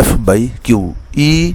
F/Q। E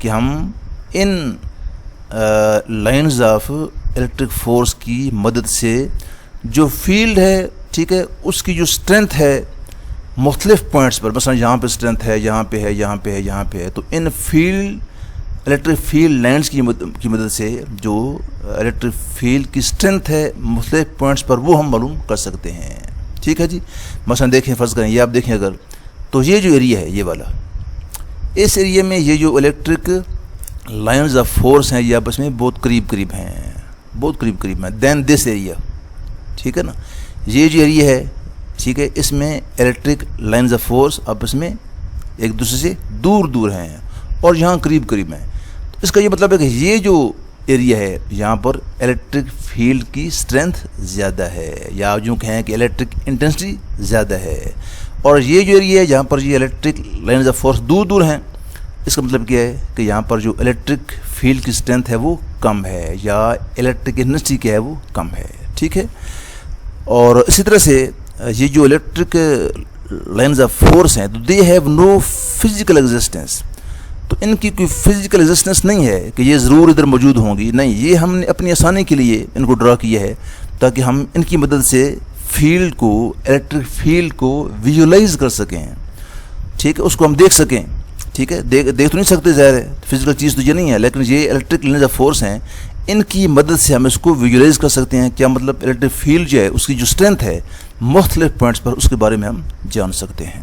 کہ ہم ان lines of electric force کی مدد سے جو فیلڈ ہے ٹھیک ہے اس کی جو اسٹرینتھ ہے مختلف پوائنٹس پر، مثلا یہاں پہ اسٹرینتھ ہے، یہاں پہ ہے، یہاں پہ ہے، یہاں پہ ہے، تو ان الیکٹرک فیلڈ لائنز کی مدد سے جو الیکٹرک فیلڈ کی اسٹرینتھ ہے مختلف پوائنٹس پر وہ ہم معلوم کر سکتے ہیں. ٹھیک ہے جی. مثلا دیکھیں، فرض کریں یہ آپ دیکھیں اگر، تو یہ جو ایریا ہے یہ والا، اس ایریا میں یہ جو الیکٹرک لائنز آف فورس ہیں یہ آپس میں بہت قریب ہیں، بہت قریب ہیں دین دس ایریا. ٹھیک ہے نا. یہ جو ایریا ہے ٹھیک ہے اس میں الیکٹرک لائنز آف فورس آپس میں ایک دوسرے سے دور ہیں اور یہاں قریب ہیں. تو اس کا یہ مطلب ہے کہ یہ جو ایریا ہے یہاں پر الیکٹرک فیلڈ کی اسٹرینتھ زیادہ ہے، یا جو کہیں کہ الیکٹرک انٹینسٹی زیادہ ہے. اور یہ جو ایریا ہے جہاں پر یہ الیکٹرک لائنز آف فورس دور ہیں، اس کا مطلب کیا ہے کہ یہاں پر جو الیکٹرک فیلڈ کی اسٹرینتھ ہے وہ کم ہے، یا الیکٹرک انٹینسٹی کیا ہے وہ کم ہے. ٹھیک ہے. اور اسی طرح سے یہ جو الیکٹرک لائنز آف فورس ہیں تو they have no physical existence. تو ان کی کوئی فزیکل ایگزسٹنس نہیں ہے کہ یہ ضرور ادھر موجود ہوں گی، نہیں، یہ ہم نے اپنی آسانی کے لیے ان کو ڈرا کیا ہے تاکہ ہم ان کی مدد سے فیلڈ کو، الیکٹرک فیلڈ کو ویژولائز کر سکیں. ٹھیک ہے. اس کو ہم دیکھ سکیں. ٹھیک ہے. دیکھ تو نہیں سکتے، ظاہر ہے فزیکل چیز تو یہ نہیں ہے، لیکن یہ الیکٹرک لائنز آف فورس ہیں، ان کی مدد سے ہم اس کو ویژولائز کر سکتے ہیں. کیا مطلب؟ الیکٹرک فیلڈ جو ہے اس کی جو اسٹرینتھ ہے مختلف پوائنٹس پر اس کے بارے میں ہم جان سکتے ہیں.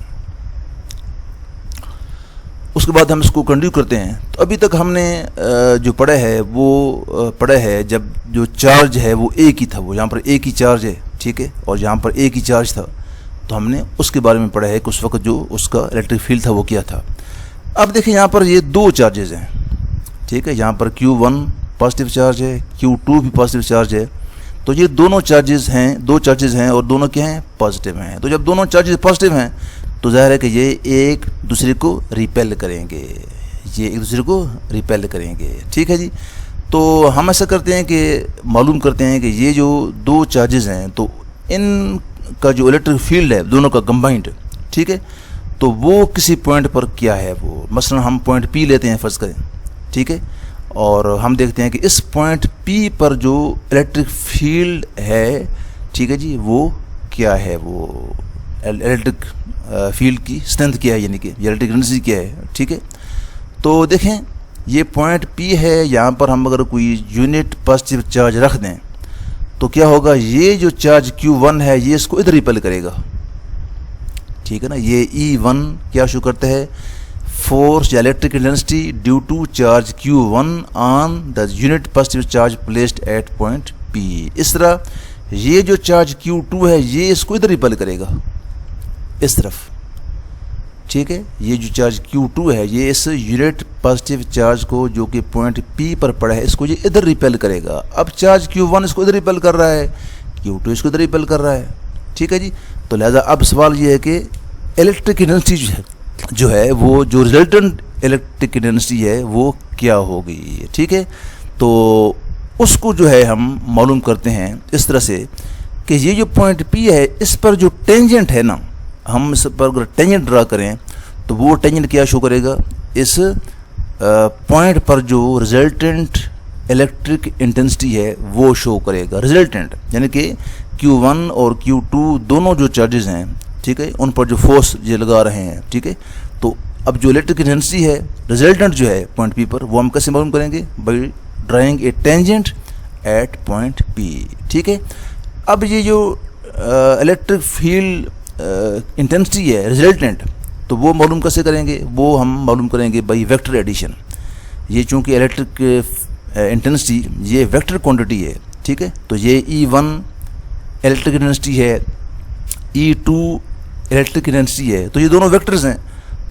اس کے بعد ہم اس کو کنٹینیو کرتے ہیں. تو ابھی تک ہم نے جو پڑھا ہے وہ پڑھا ہے جب جو چارج ہے وہ ایک ہی تھا، وہ یہاں پر ایک ہی چارج ہے. ٹھیک ہے. اور یہاں پر ایک ہی چارج تھا، تو ہم نے اس کے بارے میں پڑھا ہے کہ اس وقت جو اس کا الیکٹرک فیلڈ تھا وہ کیا تھا. اب دیکھیں یہاں پر یہ دو چارجز ہیں. ٹھیک ہے. یہاں پر Q1 پازیٹیو چارج ہے، Q2 بھی پازیٹیو چارج ہے. تو یہ دونوں چارجز ہیں، دو چارجز ہیں اور دونوں کیا ہیں؟ پازیٹیو ہیں. تو جب دونوں چارجز پازیٹیو ہیں تو ظاہر ہے کہ یہ ایک دوسرے کو ریپیل کریں گے، یہ ایک دوسرے کو ریپیل کریں گے. ٹھیک ہے جی. تو ہم ایسا کرتے ہیں کہ معلوم کرتے ہیں کہ یہ جو دو چارجز ہیں تو ان کا جو الیکٹرک فیلڈ ہے دونوں کا کمبائنڈ، ٹھیک ہے، تو وہ کسی پوائنٹ پر کیا ہے وہ، مثلا ہم پوائنٹ پی لیتے ہیں فرض کریں. ٹھیک ہے. اور ہم دیکھتے ہیں کہ اس پوائنٹ پی پر جو الیکٹرک فیلڈ ہے ٹھیک ہے جی وہ کیا ہے، وہ الیکٹرک فیلڈ کی اسٹرینتھ کیا ہے، یعنی کہ الیکٹرک انرجی کیا ہے. ٹھیک ہے. تو دیکھیں یہ پوائنٹ پی ہے، یہاں پر ہم اگر کوئی یونٹ پازیٹیو چارج رکھ دیں تو کیا ہوگا، یہ جو چارج Q1 ہے یہ اس کو ادھر ریپل کرے گا. ٹھیک ہے نا. یہ E1 کیا شو کرتا ہے، فورس یا electric intensity due to charge Q1 on the unit positive charge placed at point P. اس طرح یہ جو چارج Q2 ہے یہ اس کو ادھر ریپل کرے گا اس طرف. ٹھیک ہے. یہ جو چارج Q2 ہے یہ اس یونٹ پازیٹیو چارج کو جو کہ پوائنٹ پی پر پڑا ہے اس کو یہ ادھر ریپیل کرے گا. اب چارج Q1 اس کو ادھر ریپیل کر رہا ہے، Q2 اس کو ادھر ریپیل کر رہا ہے. ٹھیک ہے جی. تو لہذا اب سوال یہ ہے کہ الیکٹرک انٹینسٹی جو ہے وہ جو ریزلٹنٹ الیکٹرک انٹینسٹی ہے وہ کیا ہوگی. ٹھیک ہے. تو اس کو جو ہے ہم معلوم کرتے ہیں اس طرح سے کہ یہ جو پوائنٹ پی ہے اس پر جو ٹینجنٹ ہے نا، ہم اس پر اگر ٹینجنٹ ڈرا کریں تو وہ ٹینجنٹ کیا شو کرے گا، اس پوائنٹ پر جو ریزلٹنٹ الیکٹرک انٹینسٹی ہے وہ شو کرے گا. ریزلٹنٹ یعنی کہ Q1 اور Q2 دونوں جو چارجز ہیں ٹھیک ہے ان پر جو فورس یہ لگا رہے ہیں. ٹھیک ہے. تو اب جو الیکٹرک انٹینسٹی ہے ریزلٹنٹ جو ہے پوائنٹ پی پر وہ ہم کیسے معلوم کریں گے، by drawing a tangent at point P. ٹھیک ہے. اب یہ جو الیکٹرک فیلڈ انٹینسٹی ہے ریزلٹنٹ تو وہ معلوم کیسے کریں گے، وہ ہم معلوم کریں گے بائی ویکٹر ایڈیشن. یہ چونکہ الیکٹرک انٹینسٹی یہ ویکٹر کوانٹٹی ہے. ٹھیک ہے. تو یہ E1 الیکٹرک انٹینسٹی ہے، E2 الیکٹرک انٹینسٹی ہے، تو یہ دونوں ویکٹرز ہیں.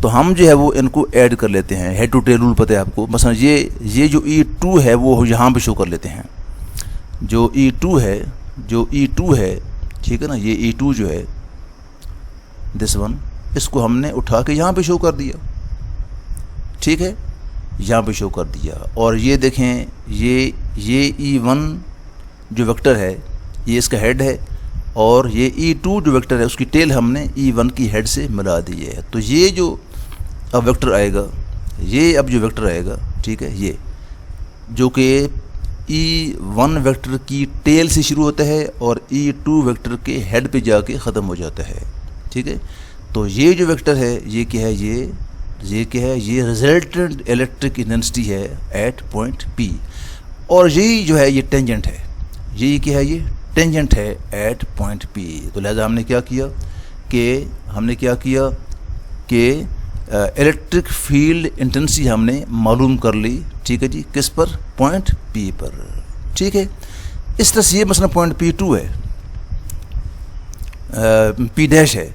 تو ہم جو ہے وہ ان کو ایڈ کر لیتے ہیں، ہیڈ ٹو ٹیل رول پتہ ہے آپ کو. مثلا یہ جو E2 ہے وہ یہاں پہ شو کر لیتے ہیں، جو E2 ہے ٹھیک ہے نا، یہ E2 جو ہے دس ون، اس کو ہم نے اٹھا کے یہاں پہ شو کر دیا. ٹھیک ہے. یہاں پہ شو کر دیا. اور یہ دیکھیں یہ E1 جو ویکٹر ہے یہ اس کا ہیڈ ہے، اور یہ E2 جو ویکٹر ہے اس کی ٹیل ہم نے E1 کی ہیڈ سے ملا دی ہے. تو یہ جو اب ویکٹر آئے گا یہ اب جو ویکٹر آئے گا، ٹھیک ہے، یہ جو کہ E1 ویکٹر کی ٹیل سے شروع ہوتا ہے اور E2 ویکٹر کے ہیڈ پہ جا کے ختم ہو جاتا ہے، ٹھیک ہے. تو یہ جو ویکٹر ہے یہ کیا ہے، یہ کیا ہے، یہ ریزلٹنٹ الیکٹرک انٹینسٹی ہے ایٹ پوائنٹ P، اور یہی جو ہے یہ ٹینجنٹ ہے، یہی کیا ہے، یہ ٹینجنٹ ہے ایٹ پوائنٹ P. تو لہذا ہم نے کیا کیا کہ الیکٹرک فیلڈ انٹینسٹی ہم نے معلوم کر لی، ٹھیک ہے جی، کس پر، پوائنٹ P پر، ٹھیک ہے. اس طرح سے یہ مثلا پوائنٹ P2 ہے، P ڈیش ہے،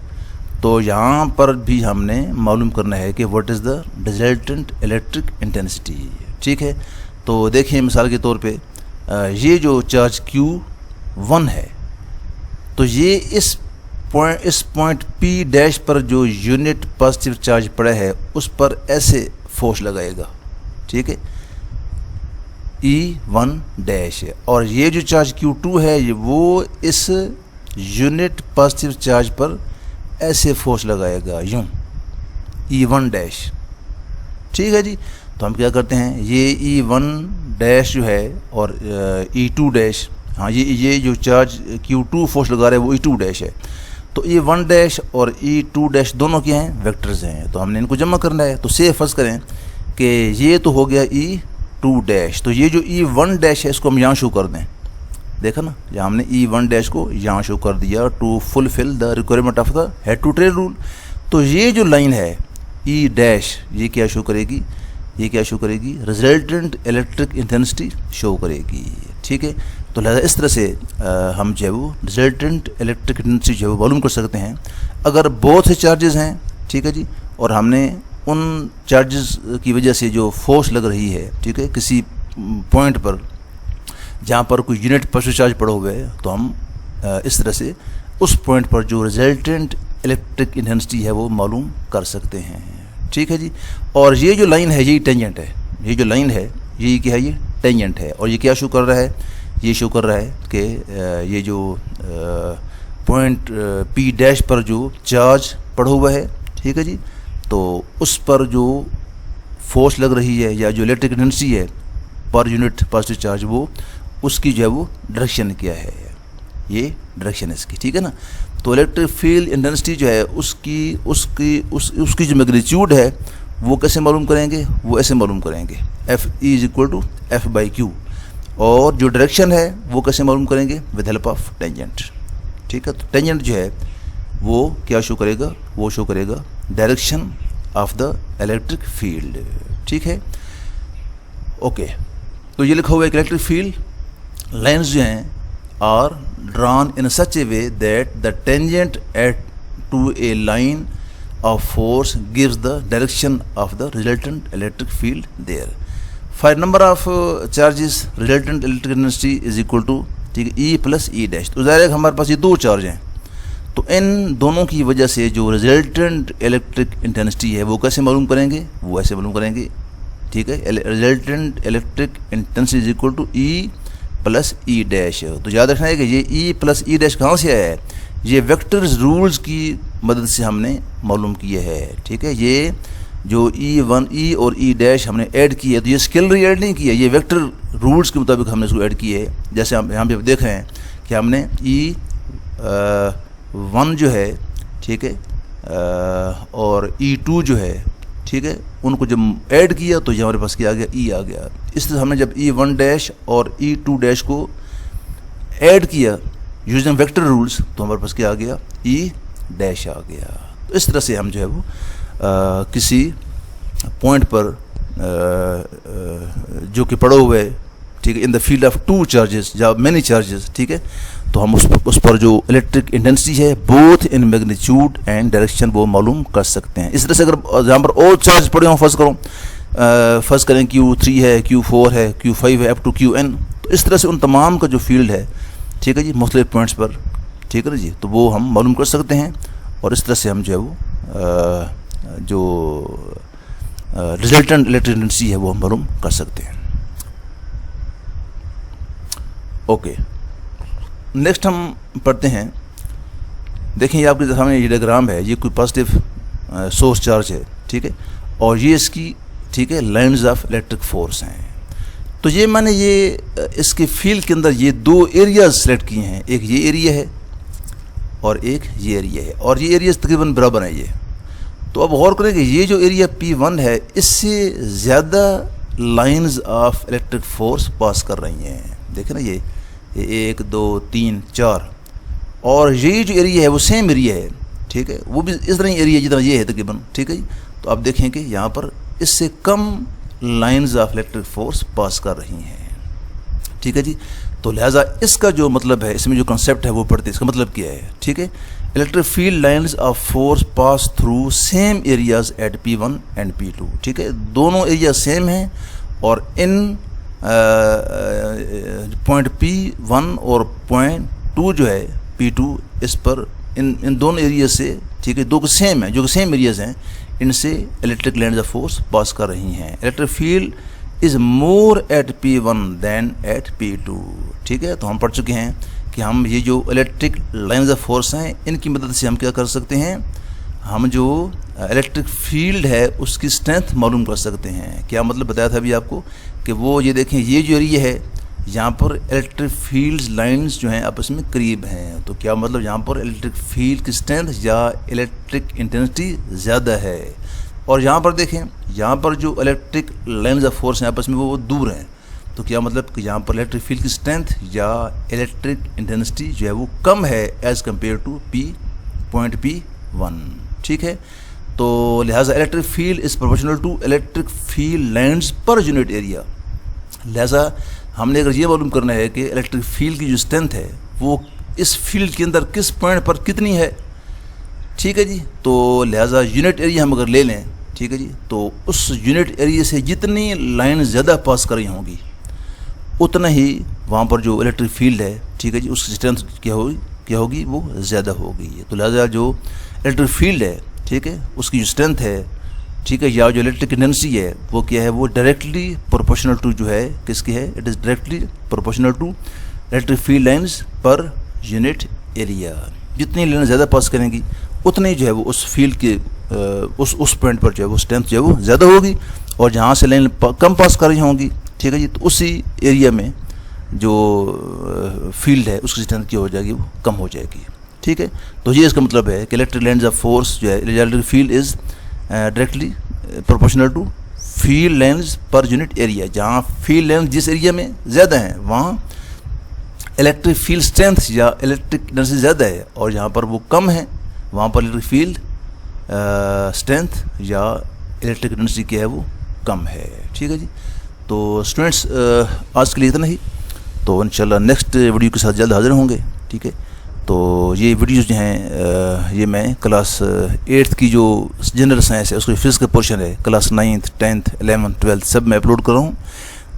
تو یہاں پر بھی ہم نے معلوم کرنا ہے کہ what is the resultant electric intensity, ٹھیک ہے. تو دیکھیں مثال کے طور پہ یہ جو چارج Q1 ہے، تو یہ اس پوائنٹ P ڈیش پر جو یونٹ پازیٹیو چارج پڑا ہے اس پر ایسے فورس لگائے گا، ٹھیک ہے، E1 ڈیش ہے. اور یہ جو چارج Q2 ہے وہ اس یونٹ پازیٹیو چارج پر ایسے فورس لگائے گا، یوں، E1 ڈیش، ٹھیک ہے جی. تو ہم کیا کرتے ہیں، یہ E1 ڈیش جو ہے اور E2 ڈیش، ہاں یہ جو چارج Q2 فورس لگا رہا ہے وہ E2 ڈیش ہے. تو E1 ڈیش اور E2 ڈیش دونوں کیا ہیں، ویکٹرز ہیں. تو ہم نے ان کو جمع کرنا ہے. تو سے فرض کریں کہ یہ تو ہو گیا E2 ڈیش، تو یہ جو E1 ڈیش ہے اس کو ہم یہاں شو کر دیں. دیکھا نا، یہاں ہم نے E1 ڈیش کو یہاں شو کر دیا to fulfil the requirement of the head to tail rule. تو یہ جو لائن ہے E ڈیش، یہ کیا شو کرے گی، ریزلٹنٹ الیکٹرک انٹینسٹی شو کرے گی، ٹھیک ہے. تو لہذا اس طرح سے ہم جو ہے وہ ریزلٹنٹ الیکٹرک انٹینسٹی جو ہے وہ معلوم کر سکتے ہیں اگر بہت سے چارجز ہیں، ٹھیک ہے جی، اور ہم نے ان چارجز کی وجہ سے جو فورس لگ رہی ہے، ٹھیک ہے، کسی پوائنٹ پر جہاں پر کوئی یونٹ پازیٹیو چارج پڑا ہوا ہے، تو ہم اس طرح سے اس پوائنٹ پر جو ریزلٹنٹ الیکٹرک انٹینسٹی ہے وہ معلوم کر سکتے ہیں، ٹھیک ہے جی. اور یہ جو لائن ہے یہی ٹینجنٹ ہے، یہ جو لائن ہے یہی کیا ہے، یہ ٹینجنٹ ہے. اور یہ کیا شو کر رہا ہے، یہ شو کر رہا ہے کہ یہ جو پوائنٹ P ڈیش پر جو چارج پڑا ہوا ہے، ٹھیک ہے جی، تو اس پر جو فورس لگ رہی ہے یا جو الیکٹرک انٹینسٹی ہے پر یونٹ پازیٹیو چارج، وہ اس کی جو ہے وہ ڈائریکشن کیا ہے، یہ ڈائریکشن ہے اس کی، ٹھیک ہے نا. تو الیکٹرک فیلڈ انٹینسٹی جو ہے اس کی جو میگنیچیوڈ ہے وہ کیسے معلوم کریں گے، وہ ایسے معلوم کریں گے، F=F/Q. اور جو ڈائریکشن ہے وہ کیسے معلوم کریں گے، ود ہیلپ آف ٹینجنٹ، ٹھیک ہے. تو ٹینجنٹ جو ہے وہ کیا شو کرے گا، وہ شو کرے گا direction of the electric field, ٹھیک ہے. اوکے، تو یہ لکھا ہوا ہے کہ الیکٹرک فیلڈ لائنز جو ہیں are drawn in such a way that the tangent to a line of force gives the direction of the resultant electric field there. For number of charges, resultant electric intensity is equal to E plus E dash. تو ظاہر ہے کہ ہمارے پاس یہ دو charge ہیں، تو ان دونوں کی وجہ سے جو ریزلٹنٹ الیکٹرک انٹینسٹی ہے وہ کیسے معلوم کریں گے، وہ ایسے معلوم کریں گے، ٹھیک ہے. Resultant electric intensity is equal to E plus E dash. تو یاد رکھنا ہے کہ یہ E پلس E ڈیش کہاں سے آیا ہے، یہ ویکٹرز رولز کی مدد سے ہم نے معلوم کیا ہے، ٹھیک ہے. یہ جو E اور E ڈیش ہم نے ایڈ کی ہے، تو یہ اسکیلری ایڈ نہیں کی ہے، یہ ویکٹر رولز کے مطابق ہم نے اس کو ایڈ کی ہے. جیسے ہم یہاں پہ دیکھ رہے ہیں کہ ہم نے E1 جو ہے، ٹھیک ہے، اور E2 جو ہے، ٹھیک ہے، ان کو جب ایڈ کیا تو یہ ہمارے پاس کیا آ گیا، E آ گیا. اس طرح ہم نے جب E1 ڈیش اور E2 ڈیش کو ایڈ کیا یوزنگ ویکٹر رولز تو ہمارے پاس کیا آ گیا، E ڈیش آ گیا. تو اس طرح سے ہم جو ہے وہ کسی پوائنٹ پر جو کہ پڑا ہوا ہے، ٹھیک ہے، in the field of two charges یا مینی چارجز، ٹھیک ہے، تو ہم اس پر جو الیکٹرک انٹینسٹی ہے both in magnitude and direction وہ معلوم کر سکتے ہیں. اس طرح سے اگر یہاں پر اور چارج پڑے ہوں، فرض کریں Q3 ہے، Q4 ہے، Q5 ہے، اپ ٹو Qn، تو اس طرح سے ان تمام کا جو فیلڈ ہے، ٹھیک ہے جی، مختلف پوائنٹس پر، ٹھیک ہے نا جی، تو وہ ہم معلوم کر سکتے ہیں. اور اس طرح سے ہم جو ہے وہ جو ریزلٹنٹ الیکٹرک انٹینسٹی ہے وہ ہم معلوم کر سکتے ہیں. اوکے، نیکسٹ ہم پڑھتے ہیں. دیکھیں یہ آپ کے سامنے یہ ڈائیگرام ہے، یہ کوئی پازیٹیو سورس چارج ہے، ٹھیک ہے، اور یہ اس کی ٹھیک ہے لائنز آف الیکٹرک فورس ہیں. تو یہ میں نے یہ اس کے فیلڈ کے اندر یہ دو ایریاز سلیکٹ کیے ہیں, ایک یہ ایریا ہے اور ایک یہ ایریا ہے, اور یہ ایریاز تقریباً برابر ہیں یہ. تو اب غور کریں کہ یہ جو ایریا P1 ہے اس سے زیادہ lines of electric force pass کر رہی ہیں. دیکھیں نا یہ 1 2 3 4, اور یہ جو ایریا ہے وہ سیم ایریا ہے, ٹھیک ہے, وہ بھی اس طرح ایریا جتنا یہ ہے تقریباً, ٹھیک ہے جی. تو آپ دیکھیں کہ یہاں پر اس سے کم lines of electric force pass کر رہی ہیں, ٹھیک ہے جی. تو لہٰذا اس کا جو مطلب ہے, اس میں جو کنسیپٹ ہے وہ پڑھتے, اس کا مطلب کیا ہے, ٹھیک ہے. Electric field lines of force pass through same areas at P1 and P2, ٹھیک ہے, دونوں ایریا سیم ہیں, اور ان پوائنٹ P1 اور پوائنٹ 2 جو ہے P2 اس پر ان دونوں ایریا سے, ٹھیک ہے, دو کو سیم ہیں, جو کہ سیم ایریاز ہیں, ان سے electric lines of force pass کر رہی ہیں. Electric field is more at P1 than at P2, ٹھیک ہے. تو ہم پڑھ چکے ہیں کہ ہم یہ جو الیکٹرک لائنز آف فورس ہیں ان کی مدد سے ہم کیا کر سکتے ہیں, ہم جو الیکٹرک فیلڈ ہے اس کی اسٹرینتھ معلوم کر سکتے ہیں. کیا مطلب بتایا تھا ابھی آپ کو کہ وہ یہ دیکھیں یہ جو ایریا ہے یہاں پر الیکٹرک فیلڈز لائنز جو ہیں آپس میں قریب ہیں, تو کیا مطلب یہاں پر الیکٹرک فیلڈ کی اسٹرینتھ یا الیکٹرک انٹینسٹی زیادہ ہے. اور یہاں پر دیکھیں یہاں پر جو الیکٹرک لائنز آف فورس ہیں آپس میں وہ دور ہیں, تو کیا مطلب کہ یہاں پر الیکٹرک فیلڈ کی اسٹرینتھ یا الیکٹرک انٹینسٹی جو ہے وہ کم ہے as compare to point P1, ٹھیک ہے. تو لہٰذا electric field is proportional to electric field lines per unit area. لہٰذا ہم نے اگر یہ معلوم کرنا ہے کہ الیکٹرک فیلڈ کی جو اسٹرینتھ ہے وہ اس فیلڈ کے اندر کس پوائنٹ پر کتنی ہے, ٹھیک ہے جی. تو لہٰذا یونٹ ایریا ہم اگر لے لیں, ٹھیک ہے جی, تو اس یونٹ ایریا سے جتنی لائن زیادہ پاس کر رہی ہوں گی اتنا ہی وہاں پر جو الیکٹرک فیلڈ ہے, ٹھیک ہے جی, اس کی اسٹرینتھ کیا ہوگی وہ زیادہ ہوگی. تو لہٰذا جو الیکٹرک فیلڈ ہے, ٹھیک ہے, اس کی جو اسٹرینتھ ہے, ٹھیک ہے, یا جو الیکٹرک انٹینسٹی ہے وہ کیا ہے, وہ ڈائریکٹلی پروپورشنل ٹو جو ہے کس کی ہے, it is directly proportional to electric field lines per unit area. جتنی لائن زیادہ پاس کریں گی اتنی جو ہے وہ اس فیلڈ کے اس پوائنٹ پر جو ہے وہ اسٹرینتھ جو ہے وہ زیادہ ہوگی, اور جہاں سے لائن کم پاس کر رہی ہوں گی, ٹھیک ہے جی, تو اسی ایریا میں جو فیلڈ ہے اس کی اسٹرینتھ کیا ہو جائے گی, وہ کم ہو جائے گی, ٹھیک ہے. تو یہ اس کا مطلب ہے کہ الیکٹرک لائنز آف فورس جو ہے electric field is directly proportional to field lines per unit area. جہاں فیلڈ لائنز جس ایریا میں زیادہ ہیں وہاں الیکٹرک فیلڈ اسٹرینتھ یا الیکٹرک انرجی زیادہ ہے, اور جہاں پر وہ کم ہے وہاں پر الیکٹرک فیلڈ اسٹرینتھ یا الیکٹرک انرجی کیا ہے وہ کم ہے, ٹھیک ہے جی. تو اسٹوڈنٹس آج کے لیے اتنا ہی, تو انشاءاللہ نیکسٹ ویڈیو کے ساتھ جلد حاضر ہوں گے, ٹھیک ہے. تو یہ ویڈیوز جو ہیں یہ میں کلاس 8th کی جو جنرل سائنس ہے اس کی فزکس کا پورشن ہے, class 9th 10th 11th 12th سب میں اپلوڈ کر رہا ہوں.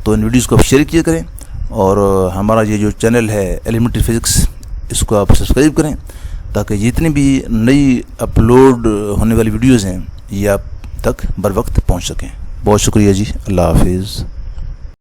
تو ان ویڈیوز کو آپ شیئر کیا کریں, اور ہمارا یہ جو چینل ہے ایلیمنٹری فزکس اس کو آپ سبسکرائب کریں, تاکہ جتنی بھی نئی اپلوڈ ہونے والی ویڈیوز ہیں یہ آپ تک بر وقت پہنچ سکیں. بہت شکریہ جی, اللہ حافظ.